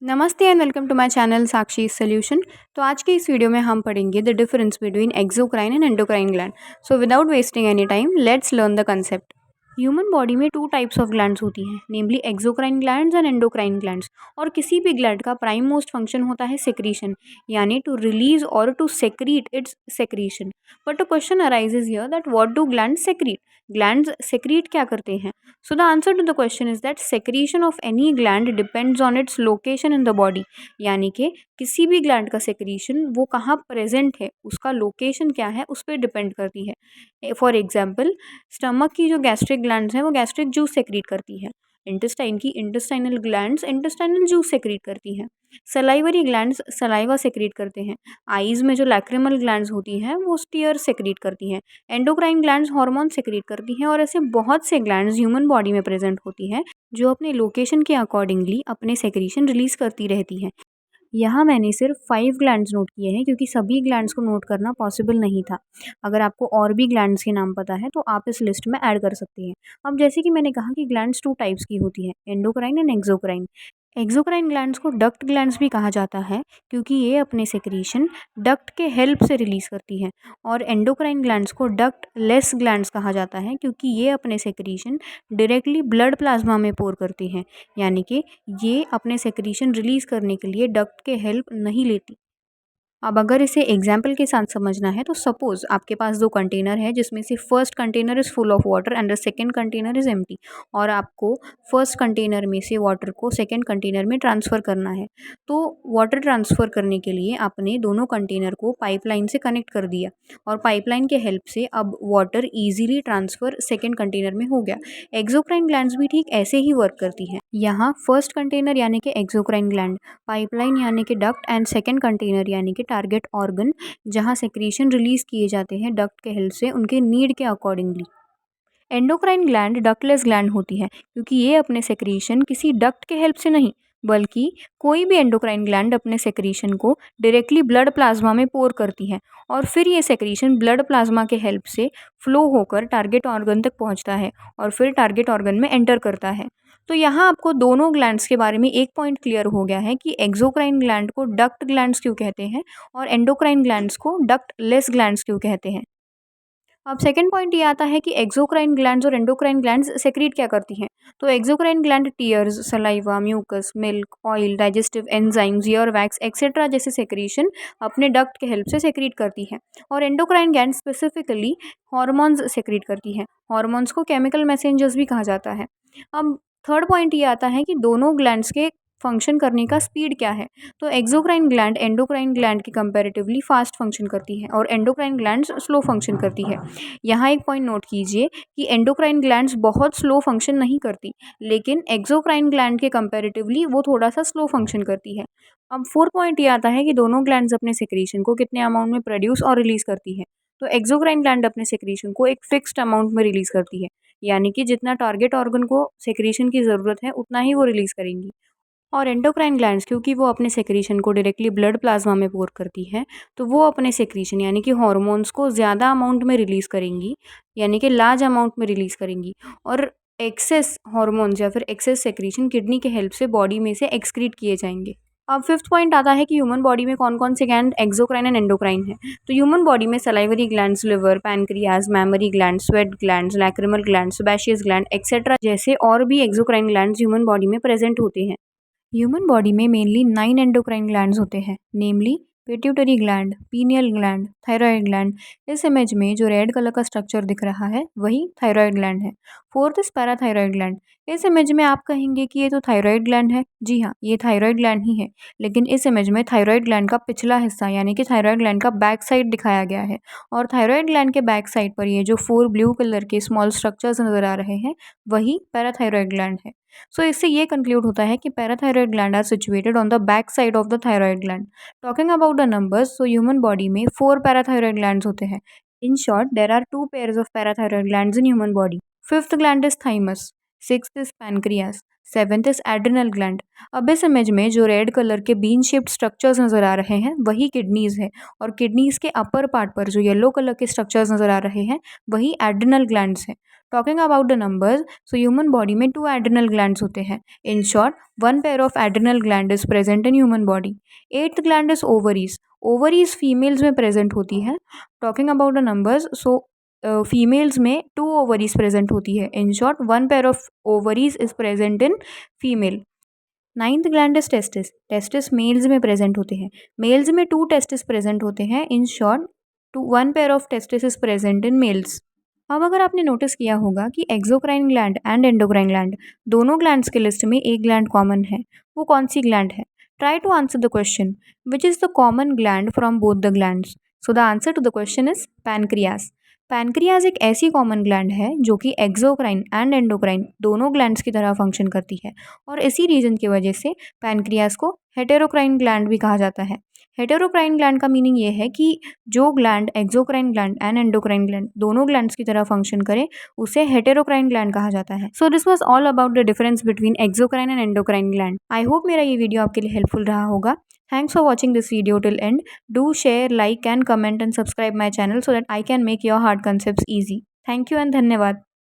नमस्ते and welcome to my channel Sakshi solution. तो आज के इस वीडियो में हम पढ़ेंगे the difference between exocrine and endocrine gland. So without wasting any time let's learn the concept. Human body में टू टाइप्स ऑफ ग्लैंड्स होती हैं, namely exocrine glands and endocrine glands. और किसी भी ग्लैंड का प्राइम मोस्ट फंक्शन होता है secretion, यानी टू रिलीज और to secrete its secretion. But a question arises here that what do glands secrete? Glands secrete क्या करते हैं? So the answer to the question is that secretion of any gland depends on its location in the body। यानी कि किसी भी gland का secretion वो कहाँ प्रेजेंट है, उसका लोकेशन क्या है, उस पर डिपेंड करती है। फॉर एग्जाम्पल, स्टमक की जो गैस्ट्रिक ग्लैंड्स हैं वो गैस्ट्रिक जूस सेक्रीट करती है। इंटेस्टाइन की intestinal glands intestinal juice secrete करती हैं। सलाइवरी ग्लैंड्स सलाइवा सेक्रीट करते हैं। आईज में जो लैक्रिमल ग्लैंड्स होती हैं वो टीयर सेक्रीट करती हैं। एंडोक्राइन ग्लैंड्स हार्मोन सेक्रीट करती हैं। और ऐसे बहुत से ग्लैंड्स ह्यूमन बॉडी में प्रेजेंट होती हैं जो अपने लोकेशन के अकॉर्डिंगली अपने सेक्रीशन रिलीज करती रहती हैं। यहाँ मैंने सिर्फ 5 ग्लैंड्स नोट किए हैं क्योंकि सभी ग्लैंड्स को नोट करना पॉसिबल नहीं था। अगर आपको और भी ग्लैंड्स के नाम पता है तो आप इस लिस्ट में ऐड कर सकते हैं। अब जैसे कि मैंने कहा कि ग्लैंड्स 2 टाइप्स की होती है, endocrine and exocrine. Exocrine glands को डक्ट ग्लैंड्स भी कहा जाता है क्योंकि ये अपने सेक्रीशन डक्ट के हेल्प से रिलीज करती हैं। और एंडोक्राइन ग्लैंड्स को डक्ट लेस ग्लैंड्स कहा जाता है क्योंकि ये अपने सेक्रीशन डायरेक्टली ब्लड प्लाज्मा में पोर करती हैं, यानी कि ये अपने सेक्रीशन रिलीज करने के लिए डक्ट के हेल्प नहीं लेती। अब अगर इसे एग्जाम्पल के साथ समझना है तो सपोज आपके पास 2 कंटेनर है जिसमें से first container is full of water and the second container is empty. और आपको फर्स्ट कंटेनर में से वाटर को सेकेंड कंटेनर में ट्रांसफ़र करना है। तो वाटर ट्रांसफ़र करने के लिए आपने दोनों कंटेनर को पाइपलाइन से कनेक्ट कर दिया और पाइपलाइन के हेल्प से अब water easily transfer second container में हो गया। एक्सोक्राइन ग्लैंड्स भी ठीक ऐसे ही वर्क करती हैं। यहाँ फर्स्ट कंटेनर यानी कि एक्सोक्राइन ग्लैंड, पाइपलाइन यानी कि डक्ट एंड सेकेंड कंटेनर यानी कि टारगेट ऑर्गन, जहाँ सेक्रीशन रिलीज किए जाते हैं डक्ट के हेल्प से उनके नीड के accordingly. Endocrine gland ductless gland होती है क्योंकि ये अपने सेक्रीशन किसी डक्ट के हेल्प से नहीं बल्कि कोई भी एंडोक्राइन ग्लैंड अपने सेक्रीशन को डायरेक्टली ब्लड प्लाज्मा में पोर करती है और फिर ये सेक्रीशन ब्लड प्लाज्मा के हेल्प से फ्लो होकर टारगेट ऑर्गन तक पहुंचता है और फिर टारगेट ऑर्गन में एंटर करता है। तो यहाँ आपको दोनों ग्लैंड्स के बारे में एक पॉइंट क्लियर हो गया है कि एक्सोक्राइन ग्लैंड को डक्ट ग्लैंड्स क्यों कहते हैं और एंडोक्राइन ग्लैंड्स को डक्ट लेस ग्लैंड्स क्यों कहते हैं। अब सेकंड पॉइंट ये आता है कि एक्सोक्राइन ग्लैंड्स और एंडोक्राइन ग्लैंड्स सेक्रीट क्या करती हैं। तो exocrine gland tears, saliva, mucus, milk, oil, digestive enzymes, ear wax etcetera जैसे सेक्रीशन अपने डक्ट के हेल्प से सेक्रीट करती हैं। और endocrine gland specifically hormones secrete करती हैं। हॉर्मोन्स को केमिकल मैसेंजर्स भी कहा जाता है। अब थर्ड पॉइंट ये आता है कि दोनों ग्लैंड्स के फंक्शन करने का स्पीड क्या है। तो एक्सोक्राइन ग्लैंड एंडोक्राइन ग्लैंड की कंपैरेटिवली फास्ट फंक्शन करती है और एंडोक्राइन ग्लैंड्स स्लो फंक्शन करती है। यहाँ एक पॉइंट नोट कीजिए कि एंडोक्राइन ग्लैंड्स बहुत स्लो फंक्शन नहीं करती, लेकिन एक्सोक्राइन ग्लैंड के कंपैरेटिवली वो थोड़ा सा स्लो फंक्शन करती है। अब फोर्थ पॉइंट ये आता है कि दोनों ग्लैंड्स अपने सेक्रीशन को कितने अमाउंट में प्रोड्यूस और रिलीज करती है। तो एक्सोक्राइन ग्लैंड अपने सेक्रीशन को एक फिक्स्ड अमाउंट में रिलीज करती है, यानी कि जितना टारगेट ऑर्गन को सेक्रीशन की ज़रूरत है उतना ही वो रिलीज करेंगी। और एंडोक्राइन ग्लैंड्स क्योंकि वो अपने सेक्रीशन को डायरेक्टली ब्लड प्लाज्मा में पोर करती है तो वो अपने सेक्रीशन यानी कि हॉर्मोन्स को ज़्यादा अमाउंट में रिलीज़ करेंगी, यानी कि लार्ज अमाउंट में रिलीज़ करेंगी। और एक्सेस हॉर्मोन्स या फिर एक्सेस सेक्रीशन किडनी के हेल्प से बॉडी में से एक्सक्रीट किए जाएंगे। अब फिफ्थ पॉइंट आता है कि ह्यूमन बॉडी में कौन कौन से ग्लैंड एक्सोक्राइन एंड एंडोक्राइन है। तो ह्यूमन बॉडी में salivary glands, liver, pancreas, mammary gland, sweat glands, lacrimal gland, sebaceous gland etcetera जैसे और भी एक्सोक्राइन ग्लैंड्स ह्यूमन बॉडी में प्रेजेंट होते हैं। ह्यूमन बॉडी में मेनली 9 एंडोक्राइन ग्लैंड्स होते हैं, namely pituitary gland, pineal gland, thyroid gland. इस इमेज में जो रेड कलर का स्ट्रक्चर दिख रहा है वही थायराइड ग्लैंड है। Fourth is parathyroid gland. इस इमेज में आप कहेंगे कि ये तो थायराइड ग्लैंड है। जी हाँ, ये थायराइड ग्लैंड ही है, लेकिन इस इमेज में थायराइड ग्लैंड का पिछला हिस्सा यानी कि थायराइड ग्लैंड का बैक साइड दिखाया गया है। और थायराइड ग्लैंड के बैक साइड पर ये जो 4 ब्लू कलर के स्मॉल स्ट्रक्चर्स नजर आ रहे हैं वही पैराथायराइड ग्लैंड है। सो इससे ये कंक्लूड होता है कि parathyroid gland are situated on the back side of the thyroid gland. Talking about the numbers, so human body में 4 पैराथायराइड ग्लैंड्स होते हैं। In short, there are 2 pairs of parathyroid glands in human body. Fifth gland is thymus, sixth is pancreas, seventh is adrenal gland. अब इस image में जो red colour के bean shaped structures नजर आ रहे हैं वही किडनीज है, और किडनीज के अपर पार्ट पर जो येलो कलर के स्ट्रक्चर्स नजर आ रहे हैं वही एड्रिनल ग्लैंड्स हैं। Talking about the numbers, so human body में 2 एड्रिनल ग्लैंड्स होते हैं। In short, 1 pair of adrenal gland is present in human body. 8th gland is ovaries. Ovaries females में प्रेजेंट होती है। टॉकिंग अबाउट द नंबर्स, सो females में 2 ovaries present होती है। In short, 1 pair of ovaries is present in female. 9th gland is testis. Testis mails में present होते हैं। मेल्स में 2 टेस्टिस प्रेजेंट होते हैं। In short, 1 pair of testis is present in males. अब अगर आपने नोटिस किया होगा कि exocrine gland and endocrine gland दोनों ग्लैंड्स के लिस्ट में एक ग्लैंड कॉमन है, वो कौन सी ग्लैंड है? Try to answer the question, which is the common gland from both the glands. So the answer to the question is pancreas. Pancreas एक ऐसी कॉमन ग्लैंड है जो कि एक्सोक्राइन एंड एंडोक्राइन दोनों ग्लैंड्स की तरह फंक्शन करती है, और इसी रीजन की वजह से पैनक्रियास को हेटेरोक्राइन ग्लैंड भी कहा जाता है। हेटेरोक्राइन ग्लैंड का मीनिंग ये है कि जो gland exocrine gland and endocrine gland दोनों ग्लैंड्स की तरह फंक्शन करे उसे हेटेरोक्राइन ग्लैंड कहा जाता है। So this was all about the difference between exocrine and endocrine gland. I hope मेरा ये वीडियो आपके लिए हेल्पफुल रहा होगा। Thanks for watching this video till end. Do share, like and comment and subscribe my channel so that I can make your hard concepts easy. Thank you and धन्यवाद।